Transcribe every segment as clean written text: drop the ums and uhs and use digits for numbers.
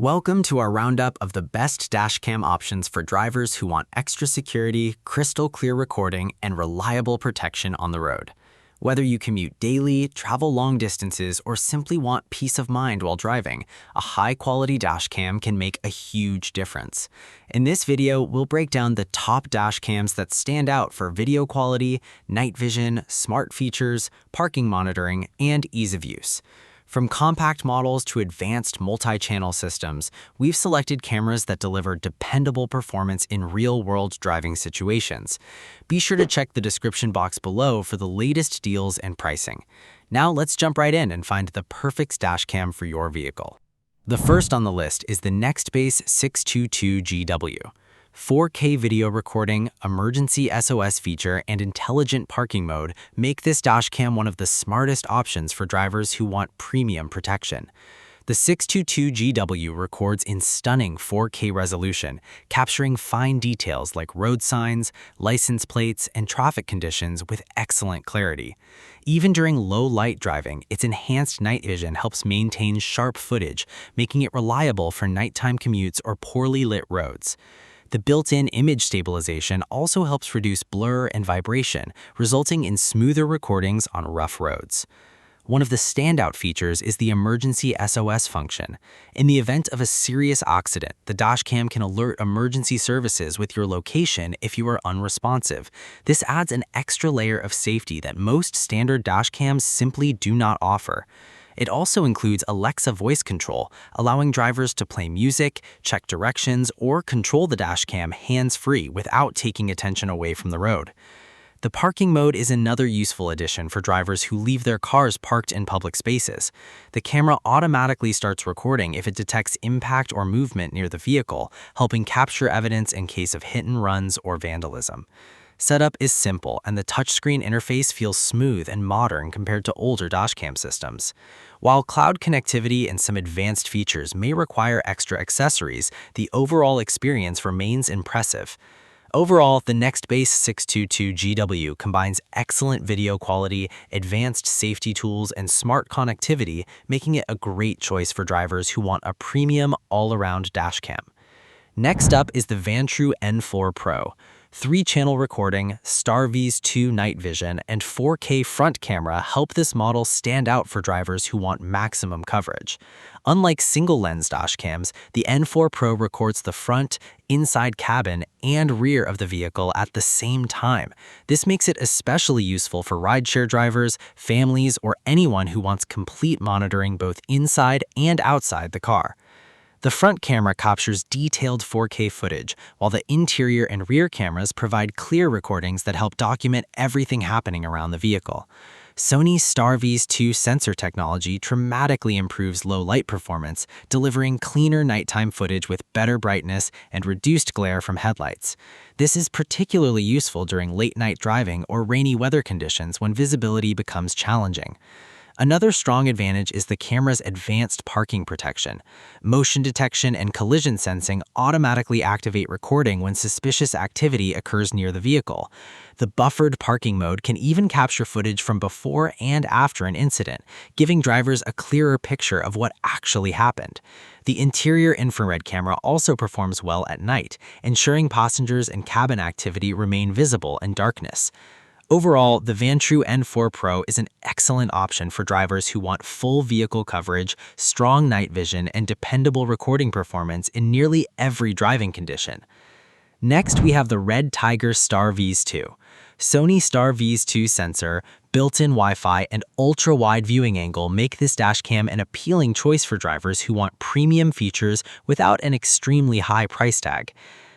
Welcome to our roundup of the best dashcam options for drivers who want extra security, crystal clear recording, and reliable protection on the road. Whether you commute daily, travel long distances, or simply want peace of mind while driving, a high-quality dashcam can make a huge difference. In this video, we'll break down the top dashcams that stand out for video quality, night vision, smart features, parking monitoring, and ease of use. From compact models to advanced multi-channel systems, we've selected cameras that deliver dependable performance in real-world driving situations. Be sure to check the description box below for the latest deals and pricing. Now let's jump right in and find the perfect dashcam for your vehicle. The first on the list is the Nextbase 622GW. 4K video recording, emergency SOS feature, and intelligent parking mode make this dashcam one of the smartest options for drivers who want premium protection. The 622GW records in stunning 4K resolution, capturing fine details like road signs, license plates, and traffic conditions with excellent clarity. Even during low-light driving, its enhanced night vision helps maintain sharp footage, making it reliable for nighttime commutes or poorly lit roads. The built-in image stabilization also helps reduce blur and vibration, resulting in smoother recordings on rough roads. One of the standout features is the emergency SOS function. In the event of a serious accident, the dashcam can alert emergency services with your location if you are unresponsive. This adds an extra layer of safety that most standard dashcams simply do not offer. It also includes Alexa voice control, allowing drivers to play music, check directions, or control the dashcam hands-free without taking attention away from the road. The parking mode is another useful addition for drivers who leave their cars parked in public spaces. The camera automatically starts recording if it detects impact or movement near the vehicle, helping capture evidence in case of hit and runs or vandalism. Setup is simple, and the touchscreen interface feels smooth and modern compared to older dashcam systems. While cloud connectivity and some advanced features may require extra accessories, the overall experience remains impressive. Overall, the Nextbase 622GW combines excellent video quality, advanced safety tools, and smart connectivity, making it a great choice for drivers who want a premium all-around dashcam. Next up is the Vantrue N4 Pro. 3-channel recording, StarViz 2 night vision, and 4K front camera help this model stand out for drivers who want maximum coverage. Unlike single-lens dashcams, the N4 Pro records the front, inside cabin, and rear of the vehicle at the same time. This makes it especially useful for rideshare drivers, families, or anyone who wants complete monitoring both inside and outside the car. The front camera captures detailed 4K footage, while the interior and rear cameras provide clear recordings that help document everything happening around the vehicle. Sony's StarViz 2 sensor technology dramatically improves low-light performance, delivering cleaner nighttime footage with better brightness and reduced glare from headlights. This is particularly useful during late-night driving or rainy weather conditions when visibility becomes challenging. Another strong advantage is the camera's advanced parking protection. Motion detection and collision sensing automatically activate recording when suspicious activity occurs near the vehicle. The buffered parking mode can even capture footage from before and after an incident, giving drivers a clearer picture of what actually happened. The interior infrared camera also performs well at night, ensuring passengers and cabin activity remain visible in darkness. Overall, the Vantrue N4 Pro is an excellent option for drivers who want full vehicle coverage, strong night vision, and dependable recording performance in nearly every driving condition. Next, we have the Red Tiger StarViz 2. Sony StarViz 2 sensor, built-in Wi-Fi, and ultra-wide viewing angle make this dashcam an appealing choice for drivers who want premium features without an extremely high price tag.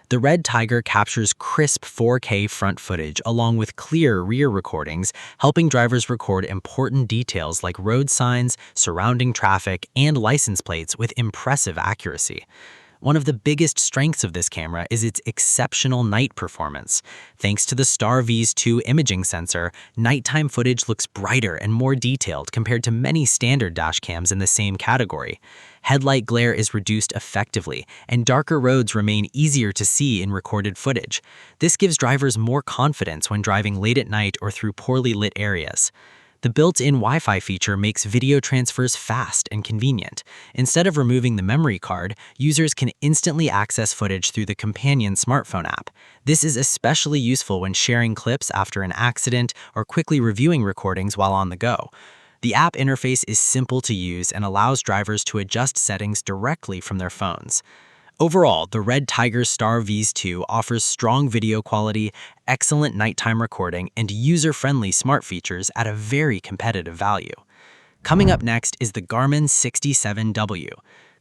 The Red Tiger captures crisp 4K front footage along with clear rear recordings, helping drivers record important details like road signs, surrounding traffic, and license plates with impressive accuracy. One of the biggest strengths of this camera is its exceptional night performance. Thanks to the StarViz 2 imaging sensor, nighttime footage looks brighter and more detailed compared to many standard dashcams in the same category. Headlight glare is reduced effectively, and darker roads remain easier to see in recorded footage. This gives drivers more confidence when driving late at night or through poorly lit areas. The built-in Wi-Fi feature makes video transfers fast and convenient. Instead of removing the memory card, users can instantly access footage through the companion smartphone app. This is especially useful when sharing clips after an accident or quickly reviewing recordings while on the go. The app interface is simple to use and allows drivers to adjust settings directly from their phones. Overall, the Red Tiger Star V's 2 offers strong video quality, excellent nighttime recording, and user-friendly smart features at a very competitive value. Coming up next is the Garmin 67W.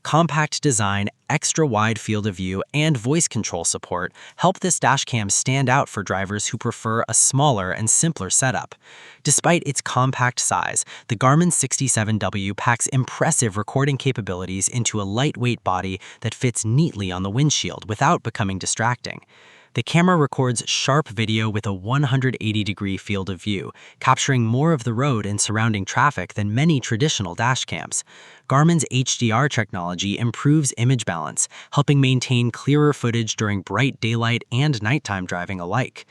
Compact design, extra-wide field of view, and voice control support help this dashcam stand out for drivers who prefer a smaller and simpler setup. Despite its compact size, the Garmin 67W packs impressive recording capabilities into a lightweight body that fits neatly on the windshield without becoming distracting. The camera records sharp video with a 180-degree field of view, capturing more of the road and surrounding traffic than many traditional dashcams. Garmin's HDR technology improves image balance, helping maintain clearer footage during bright daylight and nighttime driving alike.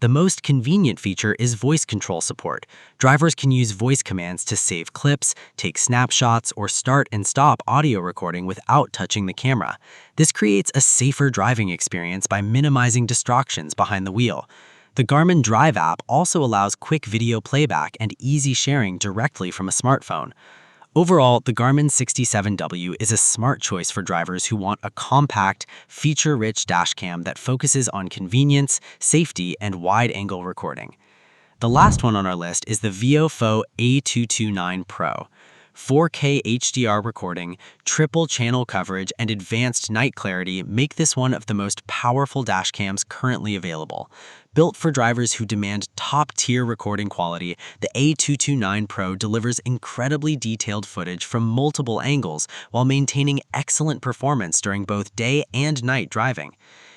The most convenient feature is voice control support. Drivers can use voice commands to save clips, take snapshots, or start and stop audio recording without touching the camera. This creates a safer driving experience by minimizing distractions behind the wheel. The Garmin Drive app also allows quick video playback and easy sharing directly from a smartphone. Overall, the Garmin 67W is a smart choice for drivers who want a compact, feature-rich dashcam that focuses on convenience, safety, and wide-angle recording. The last one on our list is the VIOFO A229 Pro. 4K HDR recording, triple channel coverage, and advanced night clarity make this one of the most powerful dashcams currently available. Built for drivers who demand top-tier recording quality, the A229 Pro delivers incredibly detailed footage from multiple angles while maintaining excellent performance during both day and night driving.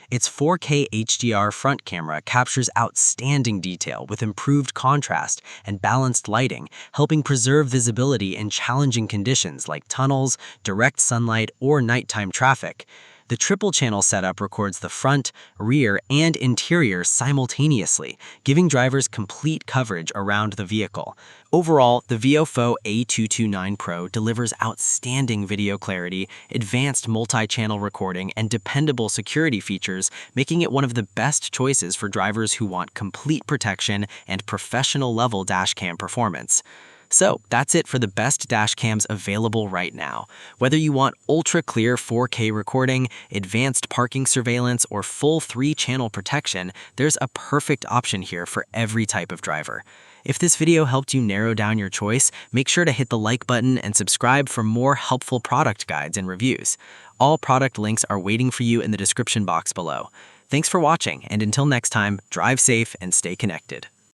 Its 4K HDR front camera captures outstanding detail with improved contrast and balanced lighting, helping preserve visibility in challenging conditions like tunnels, direct sunlight, or nighttime traffic. The triple-channel setup records the front, rear, and interior simultaneously, giving drivers complete coverage around the vehicle. Overall, the VIOFO A229 Pro delivers outstanding video clarity, advanced multi-channel recording, and dependable security features, making it one of the best choices for drivers who want complete protection and professional-level dashcam performance. So that's it for the best dashcams available right now. Whether you want ultra-clear 4K recording, advanced parking surveillance, or full 3-channel protection, there's a perfect option here for every type of driver. If this video helped you narrow down your choice, make sure to hit the like button and subscribe for more helpful product guides and reviews. All product links are waiting for you in the description box below. Thanks for watching, and until next time, drive safe and stay connected.